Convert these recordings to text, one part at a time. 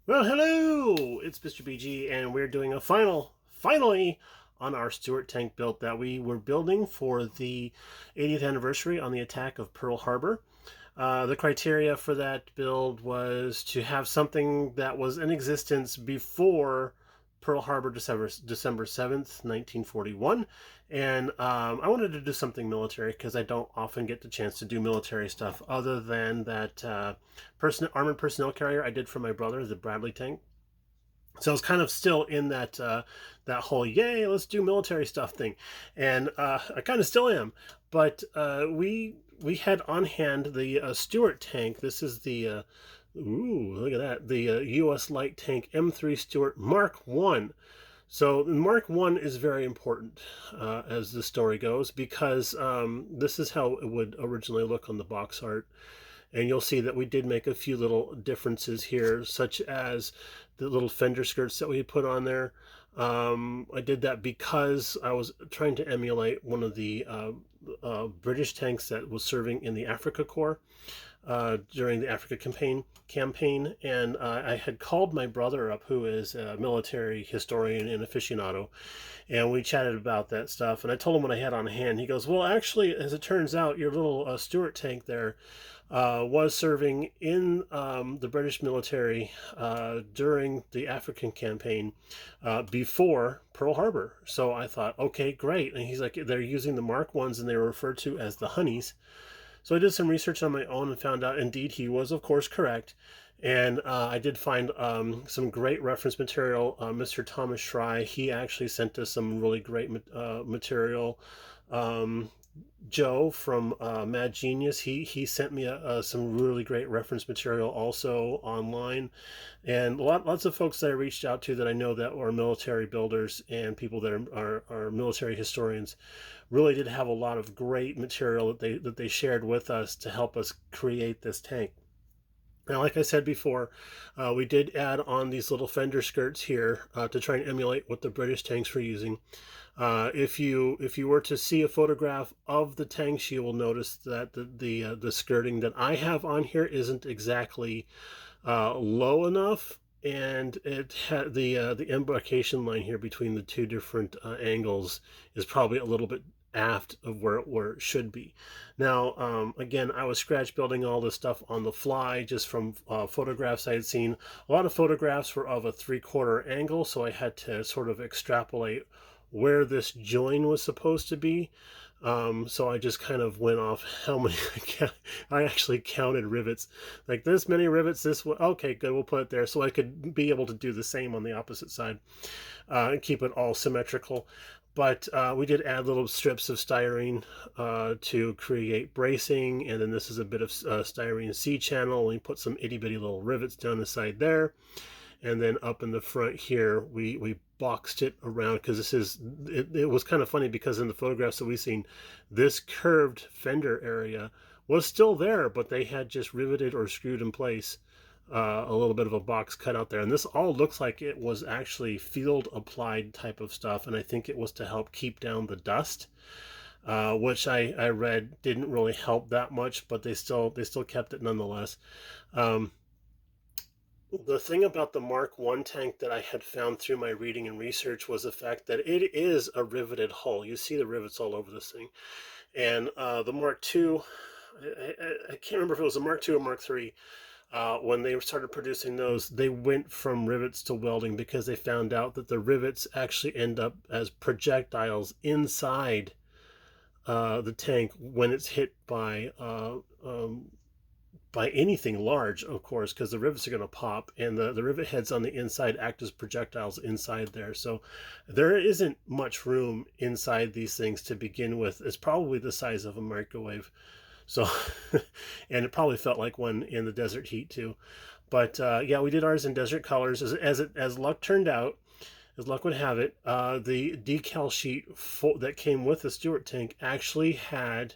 Well, hello! It's Mr. BG, and we're doing a finally, on our Stuart Tank build that we were building for the 80th anniversary on the attack of Pearl Harbor. The criteria for that build was to have something that was in existence before Pearl Harbor, December 7th, 1941. And I wanted to do something military because I don't often get the chance to do military stuff other than that armored personnel carrier I did for my brother, the Bradley tank. So I was kind of still in that whole yay, let's do military stuff thing, and I kind of still am. But we had on hand the Stuart tank. This is the ooh, look at that, the U.S. light tank M3 Stuart Mark One. So Mark One is very important as the story goes because this is how it would originally look on the box art. And you'll see that we did make a few little differences here, such as the little fender skirts that we put on there. I did that because I was trying to emulate one of the British tanks that was serving in the Africa Corps during the Africa campaign, and I had called my brother up, who is a military historian and aficionado, and we chatted about that stuff. And I told him what I had on hand. He goes, "Well, actually, as it turns out, your little Stuart tank there was serving in the British military during the African campaign before Pearl Harbor." So I thought, okay, great. And he's like, they're using the Mark Ones, and they were referred to as the Honeys. So I did some research on my own and found out indeed he was, of course, correct. And I did find some great reference material. Mr. Thomas Schrey, he actually sent us some really great material. Um, Joe from Mad Genius, he sent me some really great reference material also online, and lots of folks that I reached out to that I know that are military builders and people that are military historians really did have a lot of great material that they shared with us to help us create this tank. Now, like I said before, we did add on these little fender skirts here to try and emulate what the British tanks were using. If you were to see a photograph of the tanks, you will notice that the skirting that I have on here isn't exactly low enough, and it had the embarkation line here between the two different angles is probably a little bit aft of where it should be. Now, again, I was scratch building all this stuff on the fly just from photographs I had seen. A lot of photographs were of a 3/4 angle, so I had to sort of extrapolate where this join was supposed to be. So I just kind of went off how many I actually counted rivets, like this many rivets this way. Okay, good, we'll put it there so I could be able to do the same on the opposite side and keep it all symmetrical. But we did add little strips of styrene to create bracing, and then this is a bit of styrene C-channel. We put some itty bitty little rivets down the side there, and then up in the front here we boxed it around because it was kind of funny because in the photographs that we've seen, this curved fender area was still there, but they had just riveted or screwed in place a little bit of a box cut out there. And this all looks like it was actually field applied type of stuff, and I think it was to help keep down the dust, which I read didn't really help that much, but they still kept it nonetheless. The thing about the Mark One tank that I had found through my reading and research was the fact that it is a riveted hull. You see the rivets all over this thing. And the Mark Two, I can't remember if it was a Mark Two or Mark Three. When they started producing those, they went from rivets to welding because they found out that the rivets actually end up as projectiles inside the tank when it's hit by anything large, of course, because the rivets are going to pop, and the rivet heads on the inside act as projectiles inside there. So there isn't much room inside these things to begin with. It's probably the size of a microwave. So, and it probably felt like one in the desert heat too. But yeah, we did ours in desert colors. As luck turned out, as luck would have it, the decal sheet that came with the Stuart tank actually had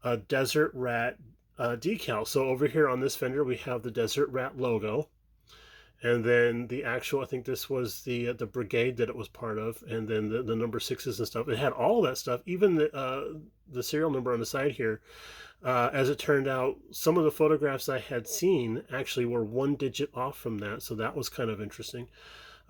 a desert rat decal. So over here on this fender, we have the desert rat logo. and then the actual, I think this was the brigade that it was part of, and then the number sixes and stuff. It had all that stuff, even the serial number on the side here. As it turned out, some of the photographs I had seen actually were 1 digit off from that, so that was kind of interesting.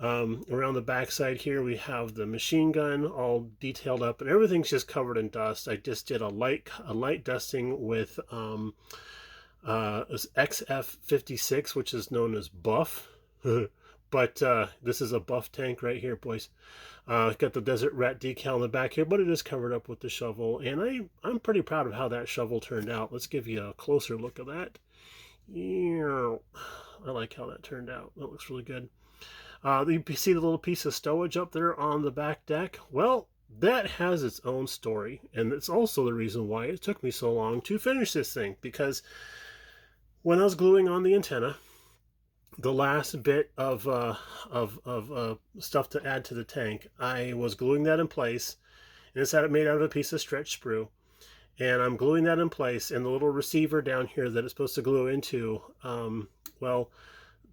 Around the backside here, we have the machine gun all detailed up, and everything's just covered in dust. I just did a light dusting with XF56, which is known as buff. But this is a buff tank right here, boys. Got the Desert Rat decal in the back here, but it is covered up with the shovel, and I'm pretty proud of how that shovel turned out. Let's give you a closer look of that. I like how that turned out. That looks really good. You see the little piece of stowage up there on the back deck? Well, that has its own story, and it's also the reason why it took me so long to finish this thing, because when I was gluing on the antenna, the last bit of stuff to add to the tank, I was gluing that in place, and it's made out of a piece of stretch sprue, and I'm gluing that in place, and the little receiver down here that it's supposed to glue into, well,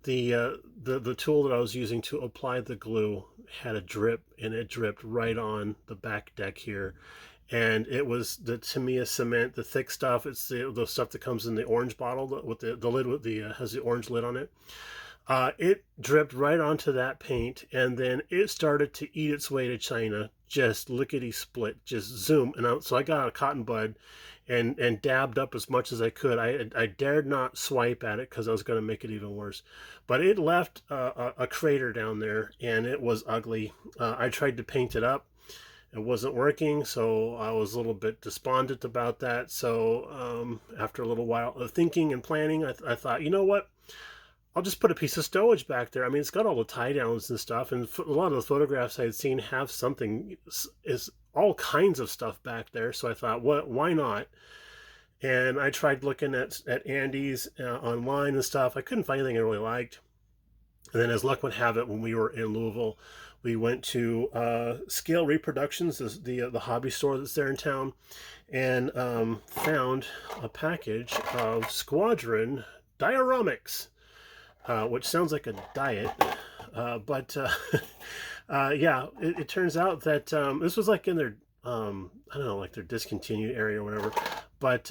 the tool that I was using to apply the glue had a drip, and it dripped right on the back deck here. And it was the Tamiya cement, the thick stuff. It's the stuff that comes in the orange bottle with the lid with has the orange lid on it. It dripped right onto that paint, and then it started to eat its way to China, just lickety split, just zoom. And so I got a cotton bud and dabbed up as much as I could. I dared not swipe at it because I was going to make it even worse. But it left a crater down there, and it was ugly. I tried to paint it up. It wasn't working, so I was a little bit despondent about that. So after a little while of thinking and planning, I thought, you know what? I'll just put a piece of stowage back there. I mean, it's got all the tie downs and stuff, and a lot of the photographs I had seen have something, is all kinds of stuff back there. So I thought, why not? And I tried looking at Andy's online and stuff. I couldn't find anything I really liked. And then, as luck would have it, when we were in Louisville, we went to Scale Reproductions, the hobby store that's there in town, and found a package of Squadron dioramics, which sounds like a diet, but yeah, it turns out that this was like in their I don't know, like their discontinued area or whatever, but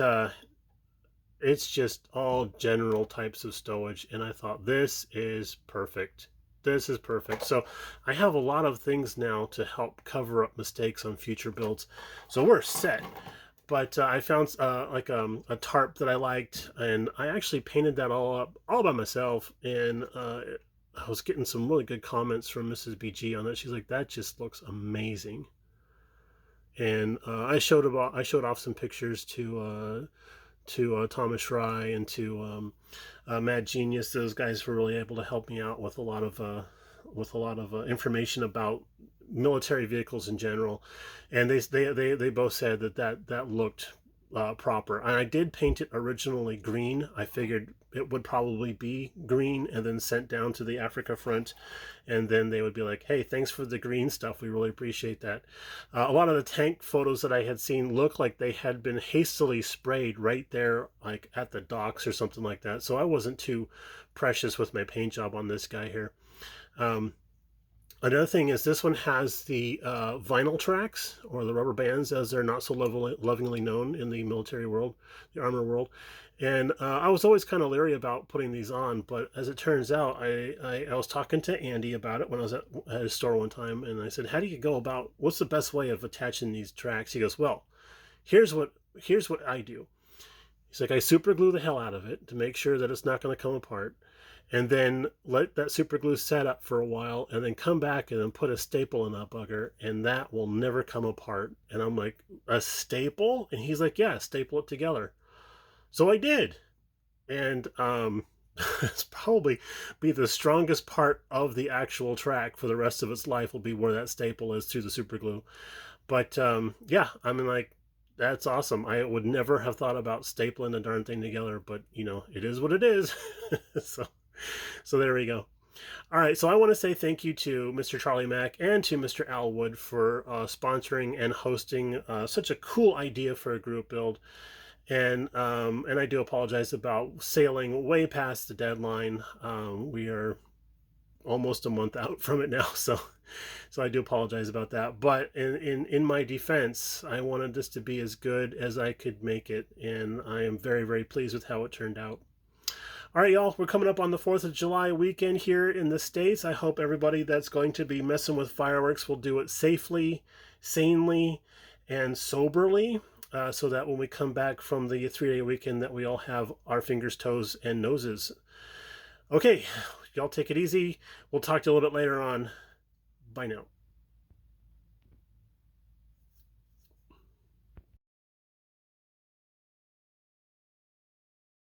it's just all general types of stowage, and I thought, this is perfect. This is perfect. So I have a lot of things now to help cover up mistakes on future builds, so we're set. But I found like a tarp that I liked, and I actually painted that all up all by myself, and I was getting some really good comments from Mrs. BG on that. She's like, that just looks amazing. And I showed off some pictures to Thomas Schry and to Mad Genius. Those guys were really able to help me out with a lot of information about military vehicles in general, and they both said that looked proper. And I did paint it originally green. I figured it would probably be green and then sent down to the Africa front, and then they would be like, hey, thanks for the green stuff, we really appreciate that. A lot of the tank photos that I had seen looked like they had been hastily sprayed right there, like at the docks or something like that, so I wasn't too precious with my paint job on this guy here. Another thing is, this one has the vinyl tracks, or the rubber bands, as they're not so lovingly known in the military world, the armor world. And I was always kind of leery about putting these on, but as it turns out, I was talking to Andy about it when I was at his store one time, and I said, how do you go about, what's the best way of attaching these tracks? He goes, well, here's what I do. He's like, I super glue the hell out of it to make sure that it's not going to come apart, and then let that super glue set up for a while, and then come back and then put a staple in that bugger, and that will never come apart. And I'm like, a staple? And he's like, yeah, staple it together. So I did. And it's probably be the strongest part of the actual track for the rest of its life, will be where that staple is through the super glue. But yeah, I mean, like, that's awesome. I would never have thought about stapling the darn thing together, but you know, it is what it is. So there we go. All right, so I want to say thank you to Mr. Charlie Mack and to Mr. Al Wood for sponsoring and hosting such a cool idea for a group build. And I do apologize about sailing way past the deadline. We are almost a month out from it now, so I do apologize about that. But in my defense, I wanted this to be as good as I could make it, and I am very, very pleased with how it turned out. All right, y'all, we're coming up on the 4th of July weekend here in the States. I hope everybody that's going to be messing with fireworks will do it safely, sanely, and soberly, so that when we come back from the 3-day weekend that we all have our fingers, toes, and noses. Okay, y'all take it easy. We'll talk to you a little bit later on. Bye now.